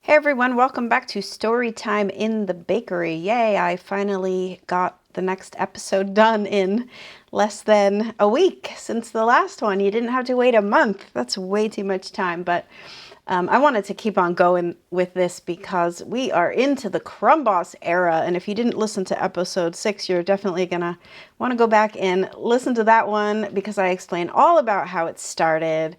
Hey everyone, welcome back to Story Time in the Bakery. Yay, I finally got the next episode done in less than a week since the last one. You didn't have to wait a month. That's way too much time, but I wanted to keep on going with this because we are into the Crumb Boss era, and if you didn't listen to episode 6, you're definitely gonna want to go back and listen to that one because I explain all about how it started.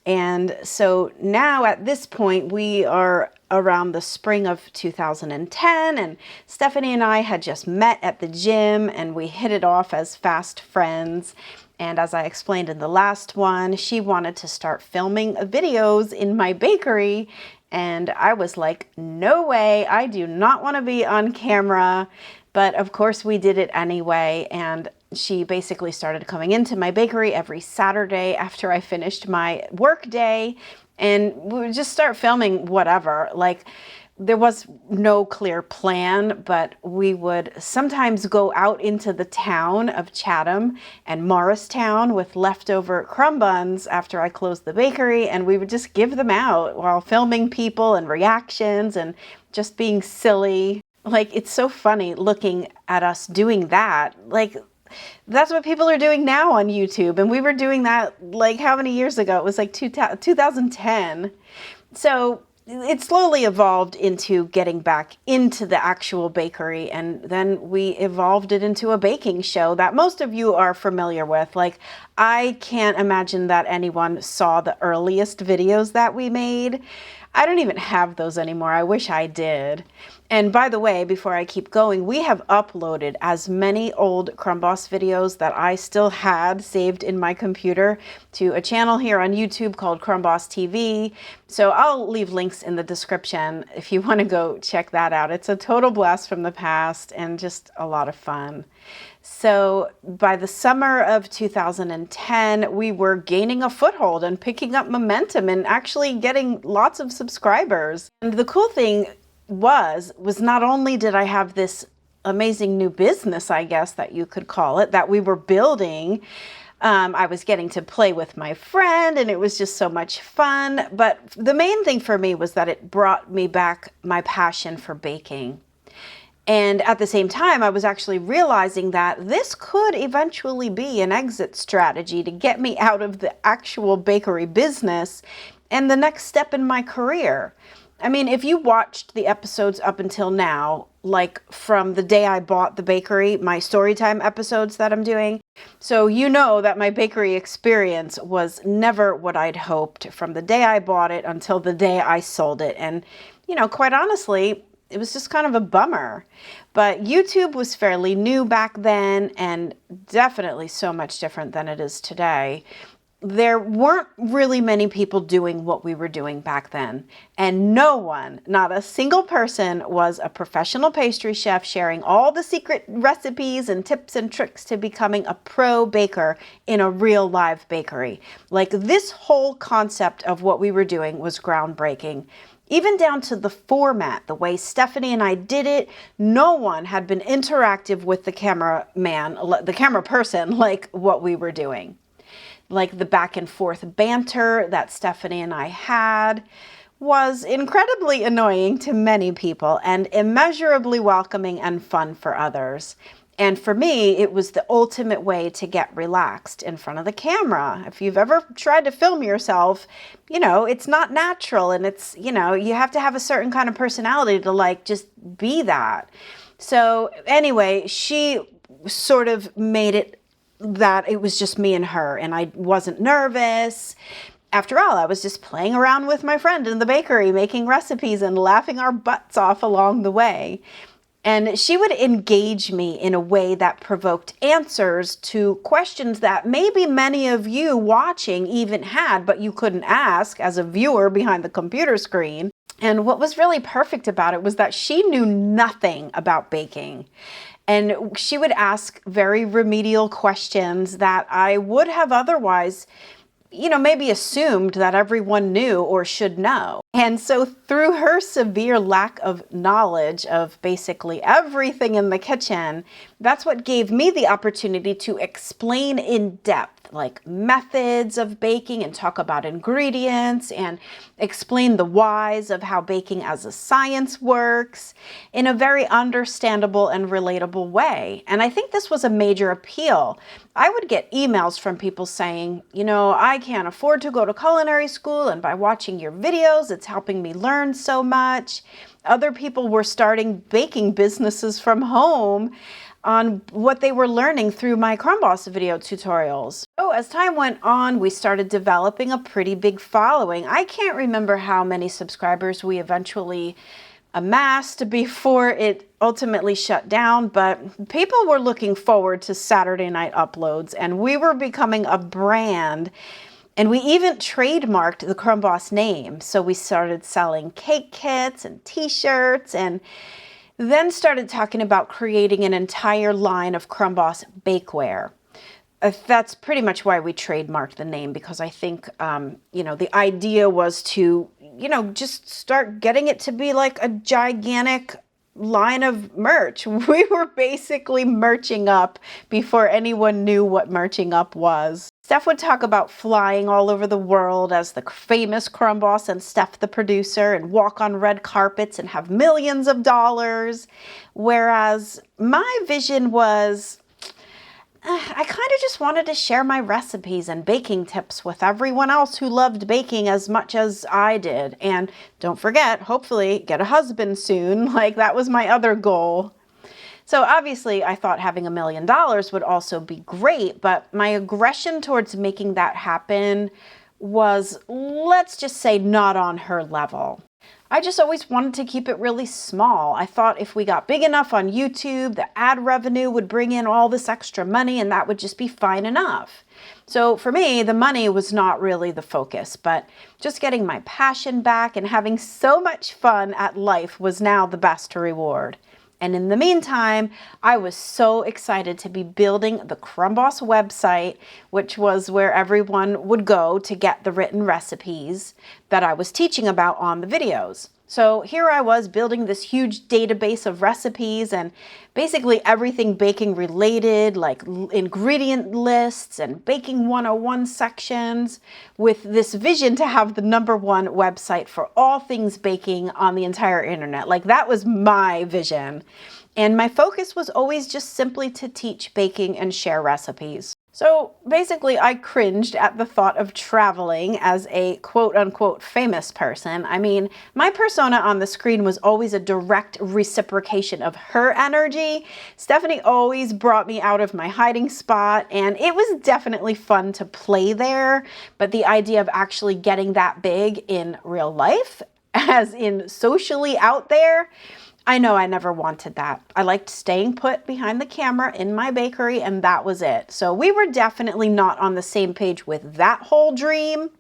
And so now at this point, we are around the spring of 2010, and Stephanie and I had just met at the gym and we hit it off as fast friends. And as I explained in the last one, she wanted to start filming videos in my bakery. And I was like, no way, I do not want to be on camera. But of course we did it anyway. And she basically started coming into my bakery every Saturday after I finished my work day, and we would just start filming whatever. Like, there was no clear plan, but we would sometimes go out into the town of Chatham and Morristown with leftover crumb buns after I closed the bakery, and we would just give them out while filming people and reactions and just being silly. Like, it's so funny looking at us doing that. Like, that's what people are doing now on YouTube. And we were doing that like how many years ago? It was like 2010. So it slowly evolved into getting back into the actual bakery. And then we evolved it into a baking show that most of you are familiar with. Like, I can't imagine that anyone saw the earliest videos that we made. I don't even have those anymore. I wish I did. And by the way, before I keep going, we have uploaded as many old Crumb Boss videos that I still had saved in my computer to a channel here on YouTube called Crumb Boss TV. So I'll leave links in the description if you want to go check that out. It's a total blast from the past and just a lot of fun. So by the summer of 2010, we were gaining a foothold and picking up momentum and actually getting lots of subscribers. And the cool thing was not only did I have this amazing new business, I guess that you could call it, that we were building. I was getting to play with my friend and it was just so much fun. But the main thing for me was that it brought me back my passion for baking. And at the same time, I was actually realizing that this could eventually be an exit strategy to get me out of the actual bakery business and the next step in my career. I mean, if you watched the episodes up until now, like from the day I bought the bakery, my storytime episodes that I'm doing, so you know that my bakery experience was never what I'd hoped from the day I bought it until the day I sold it. And, you know, quite honestly, it was just kind of a bummer. But YouTube was fairly new back then and definitely so much different than it is today. There weren't really many people doing what we were doing back then. And no one, not a single person, was a professional pastry chef sharing all the secret recipes and tips and tricks to becoming a pro baker in a real live bakery. Like, this whole concept of what we were doing was groundbreaking. Even down to the format, the way Stephanie and I did it, no one had been interactive with the camera person like what we were doing. Like, the back and forth banter that Stephanie and I had was incredibly annoying to many people and immeasurably welcoming and fun for others. And for me, it was the ultimate way to get relaxed in front of the camera. If you've ever tried to film yourself, you know, it's not natural and it's, you know, you have to have a certain kind of personality to like just be that. So anyway, she sort of made it that it was just me and her, and I wasn't nervous. After all, I was just playing around with my friend in the bakery, making recipes and laughing our butts off along the way. And she would engage me in a way that provoked answers to questions that maybe many of you watching even had, but you couldn't ask as a viewer behind the computer screen. And what was really perfect about it was that she knew nothing about baking. And she would ask very remedial questions that I would have otherwise, you know, maybe assumed that everyone knew or should know. And so through her severe lack of knowledge of basically everything in the kitchen, that's what gave me the opportunity to explain in depth like methods of baking and talk about ingredients and explain the whys of how baking as a science works in a very understandable and relatable way. And I think this was a major appeal. I would get emails from people saying, I can't afford to go to culinary school, and by watching your videos, it's helping me learn so much. Other people were starting baking businesses from home on what they were learning through my Crumb Boss video tutorials. So as time went on, we started developing a pretty big following. I can't remember how many subscribers we eventually amassed before it ultimately shut down, but people were looking forward to Saturday night uploads, and we were becoming a brand. And we even trademarked the Crumb Boss name. So we started selling cake kits and t-shirts, and then started talking about creating an entire line of Crumb Boss bakeware. That's pretty much why we trademarked the name, because I think, the idea was to, just start getting it to be like a gigantic line of merch. We were basically merching up before anyone knew what merching up was. Steph would talk about flying all over the world as the famous Crumb Boss and Steph the producer, and walk on red carpets and have millions of dollars. Whereas my vision was, I kind of just wanted to share my recipes and baking tips with everyone else who loved baking as much as I did. And don't forget, hopefully get a husband soon. Like, that was my other goal. So obviously I thought having $1 million would also be great, but my aggression towards making that happen was, let's just say, not on her level. I just always wanted to keep it really small. I thought if we got big enough on YouTube, the ad revenue would bring in all this extra money, and that would just be fine enough. So for me, the money was not really the focus, but just getting my passion back and having so much fun at life was now the best reward. And in the meantime, I was so excited to be building the Crumb Boss website, which was where everyone would go to get the written recipes that I was teaching about on the videos. So here I was building this huge database of recipes and basically everything baking related, like ingredient lists and baking 101 sections, with this vision to have the #1 website for all things baking on the entire internet. Like, that was my vision. And my focus was always just simply to teach baking and share recipes. So basically, I cringed at the thought of traveling as a quote-unquote famous person. I mean, my persona on the screen was always a direct reciprocation of her energy. Stephanie always brought me out of my hiding spot, and it was definitely fun to play there. But the idea of actually getting that big in real life, as in socially out there, I know I never wanted that. I liked staying put behind the camera in my bakery, and that was it. So we were definitely not on the same page with that whole dream.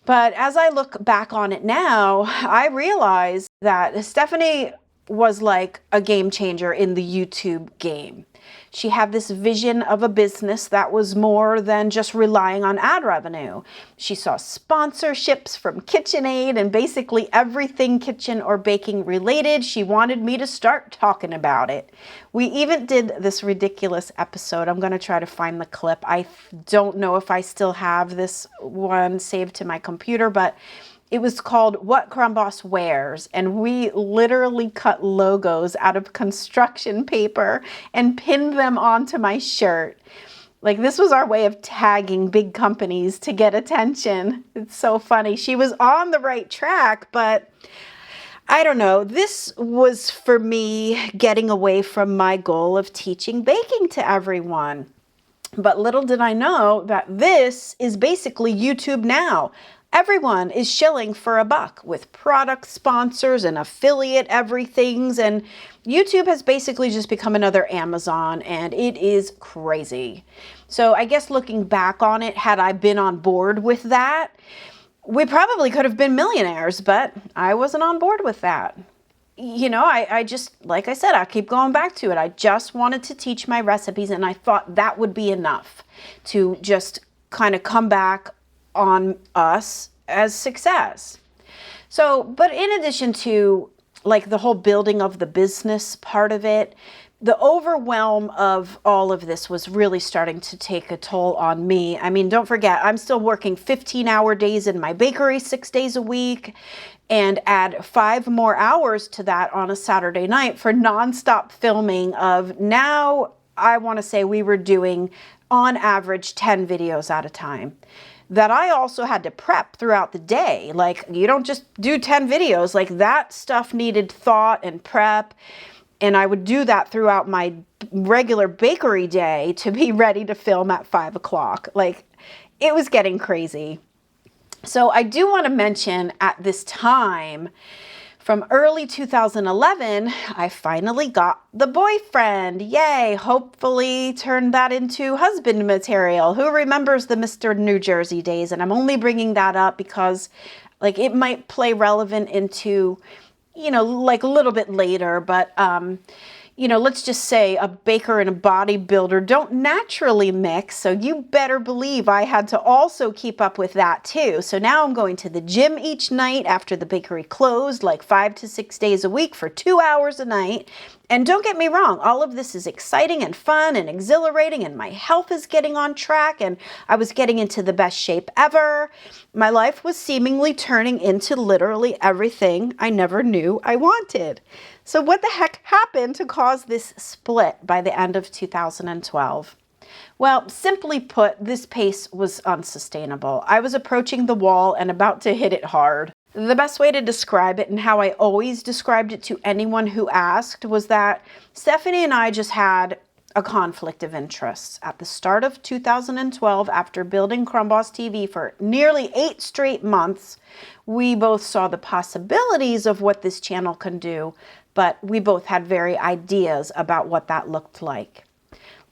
But as I look back on it now, I realize that Stephanie was like a game changer in the YouTube game. She had this vision of a business that was more than just relying on ad revenue. She saw sponsorships from KitchenAid and basically everything kitchen or baking related. She wanted me to start talking about it. We even did this ridiculous episode. I'm going to try to find the clip. I don't know if I still have this one saved to my computer, but it was called What Crumb Boss Wears, and we literally cut logos out of construction paper and pinned them onto my shirt. Like, this was our way of tagging big companies to get attention. It's so funny. She was on the right track, but I don't know. This was, for me, getting away from my goal of teaching baking to everyone. But little did I know that this is basically YouTube now. Everyone is shilling for $1 with product sponsors and affiliate everythings, and YouTube has basically just become another Amazon, and it is crazy. So I guess looking back on it, had I been on board with that, we probably could have been millionaires, but I wasn't on board with that. I just, like I said, I keep going back to it. I just wanted to teach my recipes, and I thought that would be enough to just kind of come back on us as success. So, but in addition to like the whole building of the business part of it, the overwhelm of all of this was really starting to take a toll on me. I mean, don't forget, I'm still working 15-hour days in my bakery 6 days a week, and add 5 more hours to that on a Saturday night for nonstop filming of, now I want to say we were doing on average 10 videos at a time that I also had to prep throughout the day. Like, you don't just do 10 videos. Like, that stuff needed thought and prep. And I would do that throughout my regular bakery day to be ready to film at 5 o'clock. Like, it was getting crazy. So I do want to mention, at this time, from early 2011, I finally got the boyfriend. Yay! Hopefully turned that into husband material. Who remembers the Mr. New Jersey days? And I'm only bringing that up because, like, it might play relevant into, you know, like a little bit later, but you know, let's just say a baker and a bodybuilder don't naturally mix, so you better believe I had to also keep up with that too. So now I'm going to the gym each night after the bakery closed, like 5 to 6 days a week for 2 hours a night. And don't get me wrong, all of this is exciting and fun and exhilarating, and my health is getting on track, and I was getting into the best shape ever. My life was seemingly turning into literally everything I never knew I wanted. So what the heck happened to cause this split by the end of 2012? Well, simply put, this pace was unsustainable. I was approaching the wall and about to hit it hard. The best way to describe it, and how I always described it to anyone who asked, was that Stephanie and I just had a conflict of interests. At the start of 2012, after building Crumb Boss TV for nearly 8 straight months, we both saw the possibilities of what this channel can do, but we both had very ideas about what that looked like.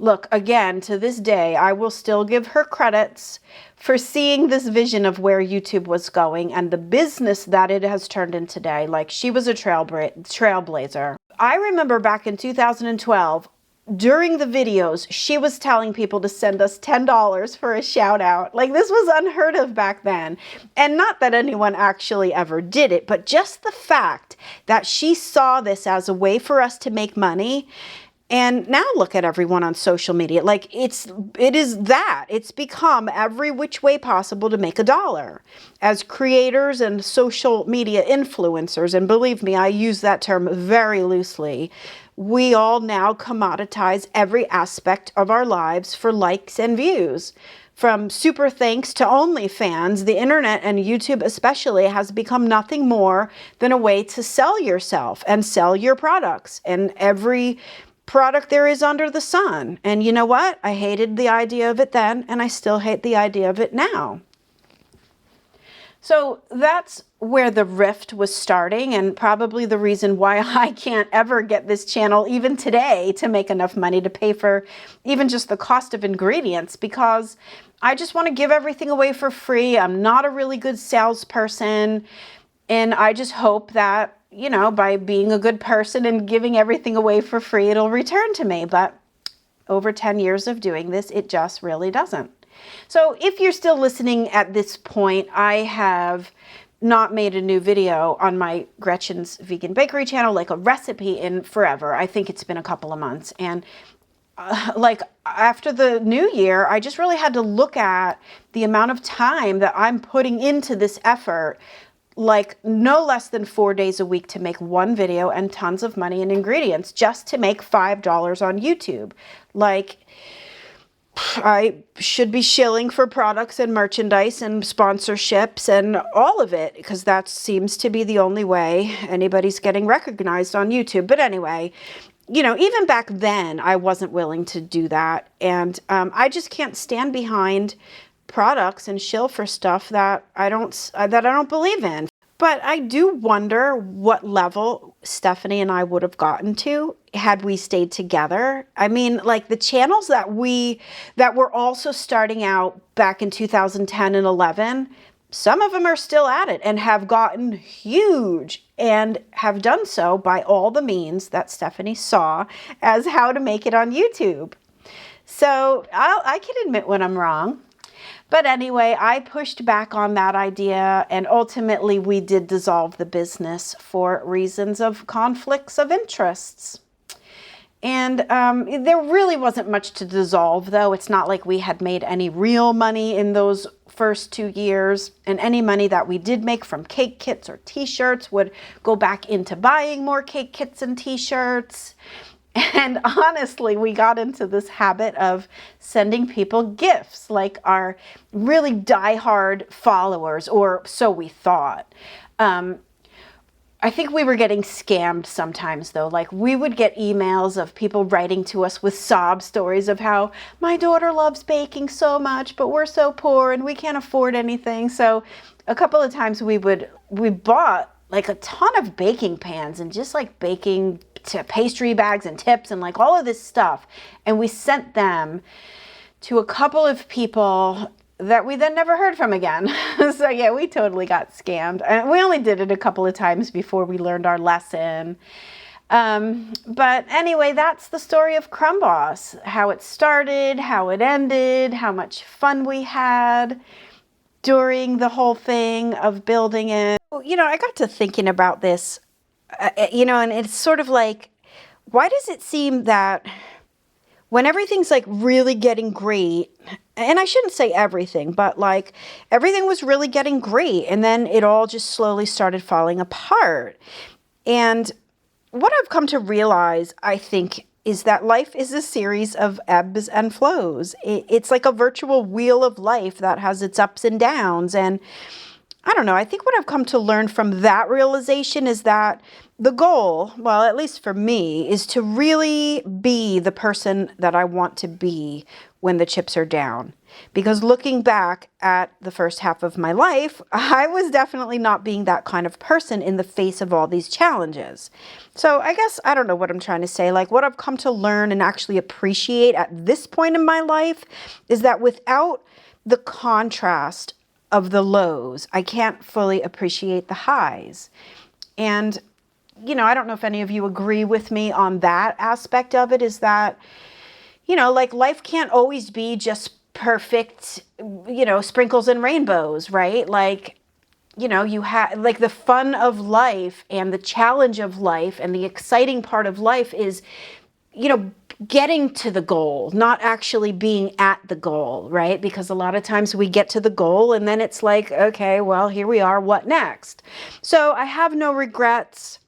Look, again, to this day, I will still give her credits for seeing this vision of where YouTube was going and the business that it has turned into today. Like, she was a trailblazer. I remember back in 2012, during the videos, she was telling people to send us $10 for a shout out. Like, this was unheard of back then. And not that anyone actually ever did it, but just the fact that she saw this as a way for us to make money. And now look at everyone on social media. Like, it's become every which way possible to make $1 as creators and social media influencers. And believe me, I use that term very loosely. We all now commoditize every aspect of our lives for likes and views. From super thanks to OnlyFans, the internet, and YouTube especially, has become nothing more than a way to sell yourself and sell your products and every product there is under the sun. And you know what? I hated the idea of it then, and I still hate the idea of it now. So that's where the rift was starting, and probably the reason why I can't ever get this channel, even today, to make enough money to pay for even just the cost of ingredients, because I just want to give everything away for free. I'm not a really good salesperson, and I just hope that, you know, by being a good person and giving everything away for free, it'll return to me. But over 10 years of doing this, it just really doesn't. So if you're still listening at this point, I have not made a new video on my Gretchen's Vegan Bakery channel, like a recipe, in forever. I think it's been a couple of months. And like, after the new year, I just really had to look at the amount of time that I'm putting into this effort, like no less than 4 days a week to make one video and tons of money and ingredients just to make $5 on YouTube. Like, I should be shilling for products and merchandise and sponsorships and all of it, because that seems to be the only way anybody's getting recognized on YouTube. But anyway, you know, even back then, I wasn't willing to do that. And I just can't stand behind products and shill for stuff that I don't believe in. But I do wonder what level Stephanie and I would have gotten to had we stayed together. I mean, like, the channels that were also starting out back in 2010 and 11, some of them are still at it and have gotten huge, and have done so by all the means that Stephanie saw as how to make it on YouTube. So I can admit when I'm wrong. But anyway, I pushed back on that idea, and ultimately we did dissolve the business for reasons of conflicts of interests. And there really wasn't much to dissolve, though. It's not like we had made any real money in those first 2 years. And any money that we did make from cake kits or t-shirts would go back into buying more cake kits and t-shirts. And honestly, we got into this habit of sending people gifts, like our really diehard followers, or so we thought. I think we were getting scammed sometimes, though. Like, we would get emails of people writing to us with sob stories of how my daughter loves baking so much, but we're so poor and we can't afford anything. So a couple of times we bought like a ton of baking pans and just like baking to pastry bags and tips and like all of this stuff. And we sent them to a couple of people that we then never heard from again. So yeah, we totally got scammed. And we only did it a couple of times before we learned our lesson. But anyway, that's the story of Crumb Boss. How it started, how it ended, how much fun we had during the whole thing of building it. You know, I got to thinking about this, and it's sort of like, why does it seem that when everything's like really getting great, and I shouldn't say everything, but like everything was really getting great, and then it all just slowly started falling apart. And what I've come to realize, I think, is that life is a series of ebbs and flows. It's like a virtual wheel of life that has its ups and downs. And I don't know, I think what I've come to learn from that realization is that the goal, well, at least for me, is to really be the person that I want to be when the chips are down. Because looking back at the first half of my life, I was definitely not being that kind of person in the face of all these challenges. So I guess, I don't know what I'm trying to say. Like, what I've come to learn and actually appreciate at this point in my life is that without the contrast of the lows, I can't fully appreciate the highs. And, I don't know if any of you agree with me on that aspect of it, is that, like, life can't always be just perfect, sprinkles and rainbows, right? Like, you have like the fun of life and the challenge of life and the exciting part of life is, getting to the goal, not actually being at the goal, right? Because a lot of times we get to the goal and then it's like, okay, well, here we are, what next? So I have no regrets.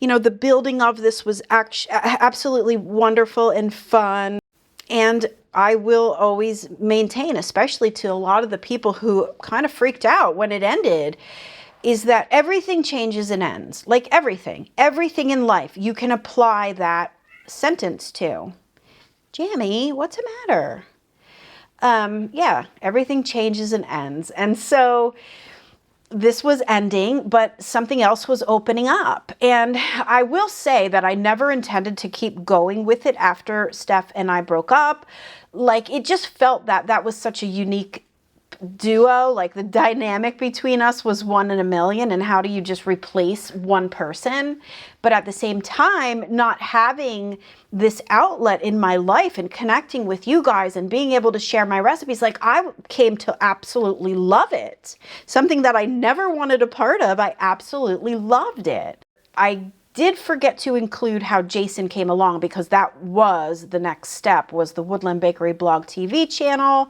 The building of this was absolutely wonderful and fun. And I will always maintain, especially to a lot of the people who kind of freaked out when it ended, is that everything changes and ends. Like everything in life, you can apply that sentence to. Jamie, what's the matter? Yeah, everything changes and ends. And so this was ending, but something else was opening up. And I will say that I never intended to keep going with it after Steph and I broke up. Like, it just felt that was such a unique duo. Like, the dynamic between us was 1 in a million, and how do you just replace one person? But at the same time, not having this outlet in my life and connecting with you guys and being able to share my recipes, like, I came to absolutely love it. Something that I never wanted a part of, I absolutely loved it. I did forget to include how Jason came along, because that was the next step, was the Woodland Bakery blog TV channel.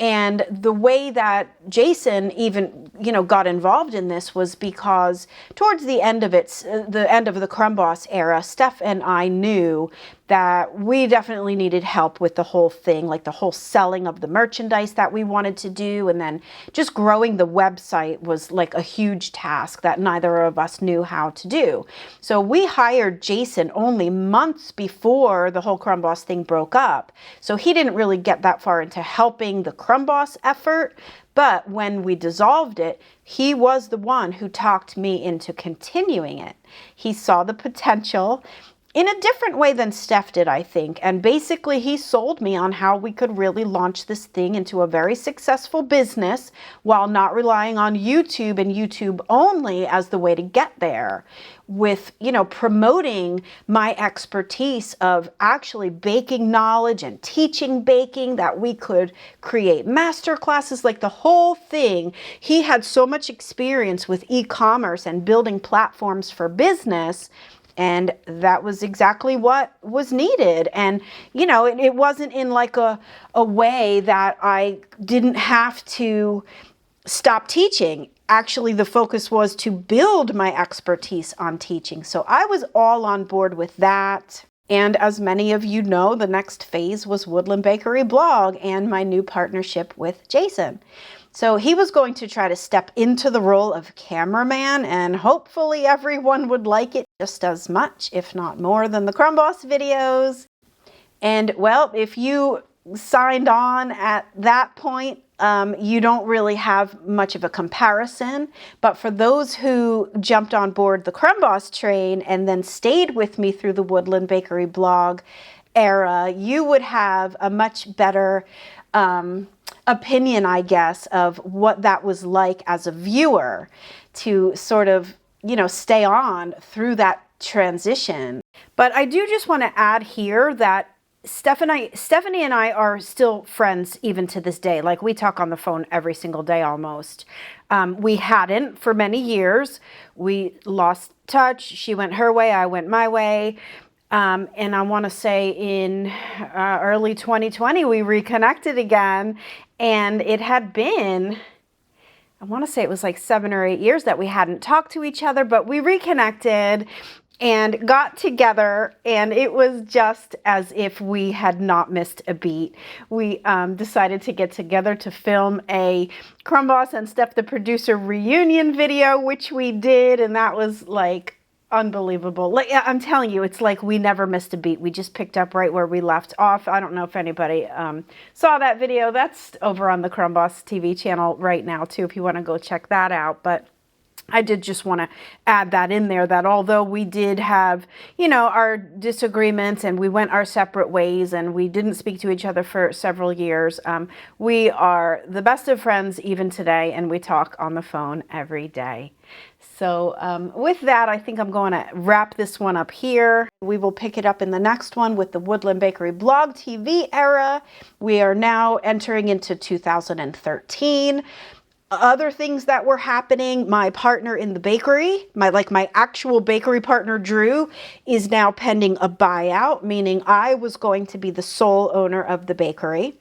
And the way that Jason even, got involved in this was because towards the end of the end of the Crumb Boss era, Steph and I knew that we definitely needed help with the whole thing, like the whole selling of the merchandise that we wanted to do. And then just growing the website was like a huge task that neither of us knew how to do. So we hired Jason only months before the whole Crumb Boss thing broke up. So he didn't really get that far into helping the Crumb Boss effort. But when we dissolved it, he was the one who talked me into continuing it. He saw the potential in a different way than Steph did, I think. And basically, he sold me on how we could really launch this thing into a very successful business while not relying on YouTube and YouTube only as the way to get there. With, promoting my expertise of actually baking knowledge and teaching baking, that we could create master classes, like the whole thing. He had so much experience with e-commerce and building platforms for business. And that was exactly what was needed. And, you know, it wasn't in like a way that I didn't have to stop teaching. Actually, the focus was to build my expertise on teaching. So I was all on board with that. And as many of you know, the next phase was Woodland Bakery blog and my new partnership with Jason. So he was going to try to step into the role of cameraman, and hopefully everyone would like it just as much, if not more, than the Crumb Boss videos. And well, if you signed on at that point, you don't really have much of a comparison. But for those who jumped on board the Crumb Boss train and then stayed with me through the Woodland Bakery blog era, you would have a much better opinion, I guess, of what that was like as a viewer to sort of, you know, stay on through that transition. But I do just want to add here that Stephanie and I are still friends even to this day. Like, we talk on the phone every single day almost. We hadn't for many years. We lost touch. She went her way, I went my way. And I want to say in early 2020, we reconnected again. And it had been, I want to say it was like 7 or 8 years that we hadn't talked to each other, but we reconnected and got together, and it was just as if we had not missed a beat. We decided to get together to film a Crumb Boss and Steph the Producer reunion video, which we did, and that was like unbelievable. Like, I'm telling you, it's like we never missed a beat. We just picked up right where we left off. I don't know if anybody saw that video. That's over on the Crumb Boss TV channel right now too, if you want to go check that out. But I did just want to add that in there, that although we did have, you know, our disagreements and we went our separate ways and we didn't speak to each other for several years, we are the best of friends even today, and we talk on the phone every day. So with that, I think I'm going to wrap this one up here. We will pick it up in the next one with the Woodland Bakery blog TV era. We are now entering into 2013. Other things that were happening, my partner in the bakery, my actual bakery partner, Drew, is now pending a buyout, meaning I was going to be the sole owner of the bakery.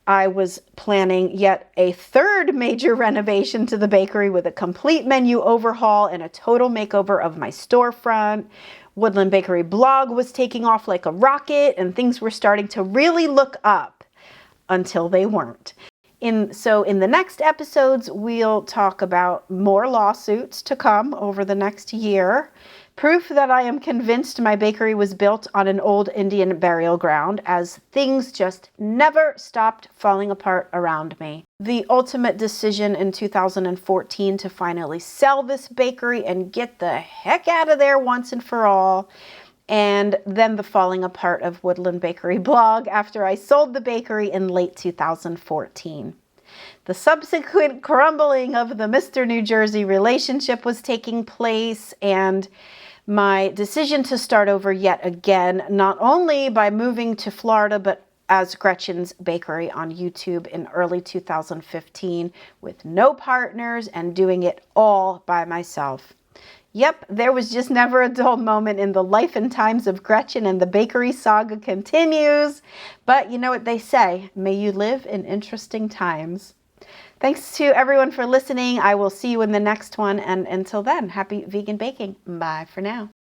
I was planning yet a third major renovation to the bakery with a complete menu overhaul and a total makeover of my storefront. Woodland Bakery blog was taking off like a rocket, and things were starting to really look up until they weren't. So in the next episodes, we'll talk about more lawsuits to come over the next year, proof that I am convinced my bakery was built on an old Indian burial ground, as things just never stopped falling apart around me. The ultimate decision in 2014 to finally sell this bakery and get the heck out of there once and for all. And then the falling apart of Woodland Bakery blog after I sold the bakery in late 2014. The subsequent crumbling of the Mr. New Jersey relationship was taking place, and my decision to start over yet again, not only by moving to Florida, but as Gretchen's Bakery on YouTube in early 2015 with no partners and doing it all by myself. Yep, there was just never a dull moment in the life and times of Gretchen, and the bakery saga continues. But you know what they say, may you live in interesting times. Thanks to everyone for listening. I will see you in the next one. And until then, happy vegan baking. Bye for now.